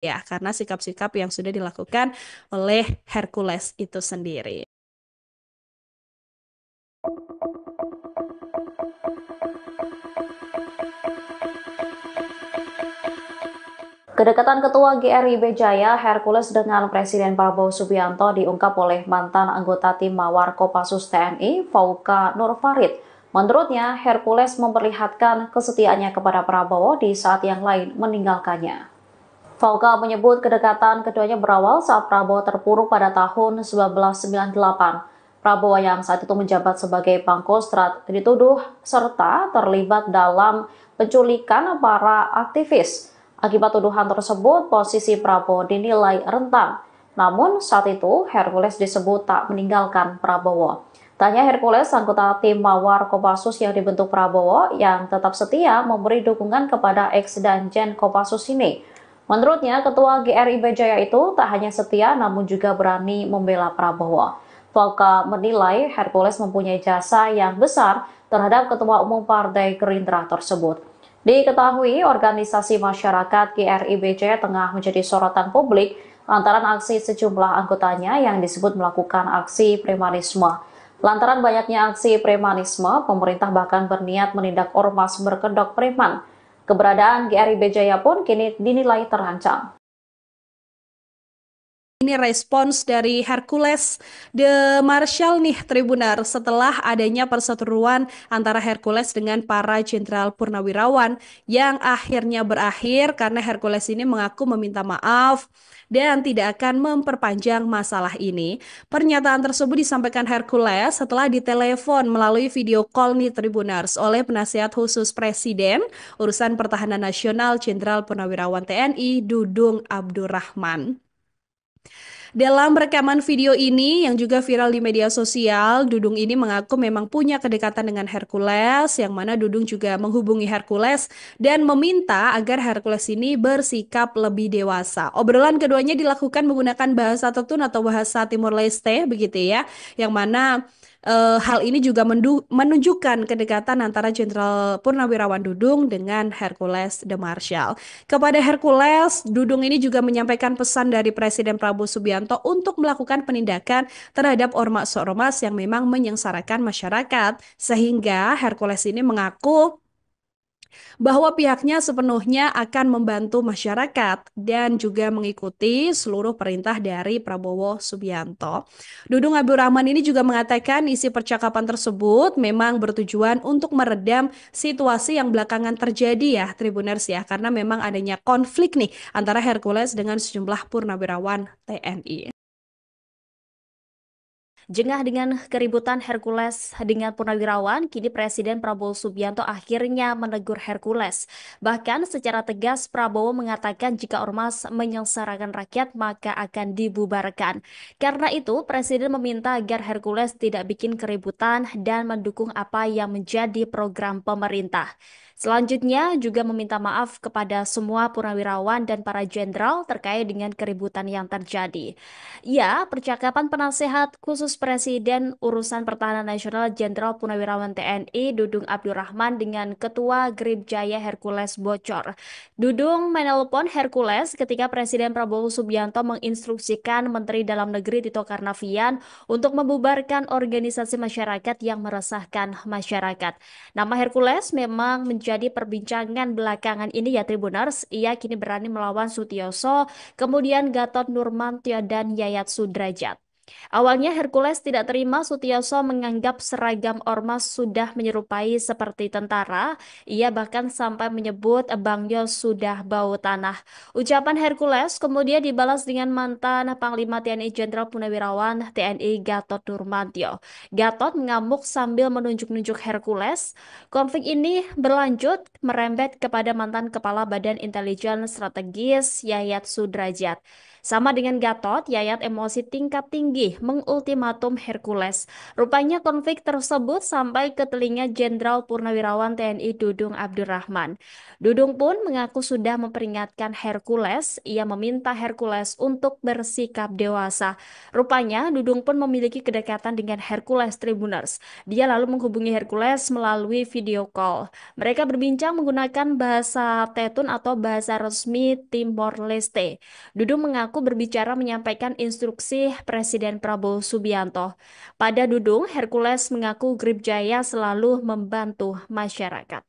ya, karena sikap-sikap yang sudah dilakukan oleh Hercules itu sendiri. Kedekatan Ketua GRIB Jaya Hercules dengan Presiden Prabowo Subianto diungkap oleh mantan anggota tim Mawar Kopassus TNI, Fauka Nurfarid. Menurutnya, Hercules memperlihatkan kesetiaannya kepada Prabowo di saat yang lain meninggalkannya. Fauka menyebut kedekatan keduanya berawal saat Prabowo terpuruk pada tahun 1998. Prabowo yang saat itu menjabat sebagai Pangkostrat dituduh serta terlibat dalam penculikan para aktivis. Akibat tuduhan tersebut, posisi Prabowo dinilai rentan. Namun saat itu Hercules disebut tak meninggalkan Prabowo. Tanya Hercules, anggota tim Mawar Kopassus yang dibentuk Prabowo yang tetap setia memberi dukungan kepada ex-danjen Kopassus ini. Menurutnya, Ketua GRIB Jaya itu tak hanya setia namun juga berani membela Prabowo. Volka menilai Hercules mempunyai jasa yang besar terhadap Ketua Umum Partai Gerindra tersebut. Diketahui organisasi masyarakat GRIB Jaya tengah menjadi sorotan publik lantaran aksi sejumlah anggotanya yang disebut melakukan aksi premanisme. Lantaran banyaknya aksi premanisme, pemerintah bahkan berniat menindak ormas berkedok preman. Keberadaan GRIB Jaya pun kini dinilai terancam. Ini respons dari Hercules de Marshall nih Tribunar setelah adanya perseteruan antara Hercules dengan para jenderal purnawirawan yang akhirnya berakhir karena Hercules ini mengaku meminta maaf dan tidak akan memperpanjang masalah ini. Pernyataan tersebut disampaikan Hercules setelah ditelepon melalui video call nih Tribunars oleh penasihat khusus Presiden Urusan Pertahanan Nasional Jenderal Purnawirawan TNI Dudung Abdurrahman. Dalam rekaman video ini yang juga viral di media sosial, Dudung ini mengaku memang punya kedekatan dengan Hercules, yang mana Dudung juga menghubungi Hercules dan meminta agar Hercules ini bersikap lebih dewasa. Obrolan keduanya dilakukan menggunakan bahasa Tetun atau bahasa Timor Leste, begitu ya, yang mana hal ini juga menunjukkan kedekatan antara Jenderal Purnawirawan Dudung dengan Hercules de Marshall. Kepada Hercules, Dudung ini juga menyampaikan pesan dari Presiden Prabowo Subianto untuk melakukan penindakan terhadap ormas-ormas yang memang menyengsarakan masyarakat. Sehingga Hercules ini mengaku bahwa pihaknya sepenuhnya akan membantu masyarakat dan juga mengikuti seluruh perintah dari Prabowo Subianto. Dudung Abdurrahman ini juga mengatakan isi percakapan tersebut memang bertujuan untuk meredam situasi yang belakangan terjadi ya, Tribuners ya, karena memang adanya konflik nih antara Hercules dengan sejumlah purnawirawan TNI. Jengah dengan keributan Hercules dengan purnawirawan, kini Presiden Prabowo Subianto akhirnya menegur Hercules. Bahkan secara tegas Prabowo mengatakan jika ormas menyengsarakan rakyat maka akan dibubarkan. Karena itu Presiden meminta agar Hercules tidak bikin keributan dan mendukung apa yang menjadi program pemerintah. Selanjutnya juga meminta maaf kepada semua purnawirawan dan para jenderal terkait dengan keributan yang terjadi. Ya, percakapan penasehat khusus Presiden Urusan Pertahanan Nasional Jenderal Purnawirawan TNI Dudung Abdurrahman dengan Ketua GRIB Jaya Hercules bocor. Dudung menelpon Hercules ketika Presiden Prabowo Subianto menginstruksikan Menteri Dalam Negeri Tito Karnavian untuk membubarkan organisasi masyarakat yang meresahkan masyarakat. Nama Hercules memang menjadi perbincangan belakangan ini ya Tribuners. Ia kini berani melawan Sutioso, kemudian Gatot Nurmantio dan Yayat Sudrajat. Awalnya Hercules tidak terima Sutioso menganggap seragam ormas sudah menyerupai seperti tentara. Ia bahkan sampai menyebut Bang Yos sudah bau tanah. Ucapan Hercules kemudian dibalas dengan mantan Panglima TNI Jenderal Purnawirawan TNI Gatot Nurmantio. Gatot mengamuk sambil menunjuk-nunjuk Hercules. Konflik ini berlanjut merembet kepada mantan Kepala Badan Intelijen Strategis Yayat Sudrajat. Sama dengan Gatot, Yayat emosi tingkat tinggi lagi mengultimatum Hercules. Rupanya konflik tersebut sampai ke telinga Jenderal Purnawirawan TNI Dudung Abdurrahman. Dudung pun mengaku sudah memperingatkan Hercules. Ia meminta Hercules untuk bersikap dewasa. Rupanya Dudung pun memiliki kedekatan dengan Hercules Tribuners. Dia lalu menghubungi Hercules melalui video call. Mereka berbincang menggunakan bahasa Tetun atau bahasa resmi Timor Leste. Dudung mengaku berbicara menyampaikan instruksi Presiden Prabowo Subianto. Pada Dudung, Hercules mengaku Grip Jaya selalu membantu masyarakat.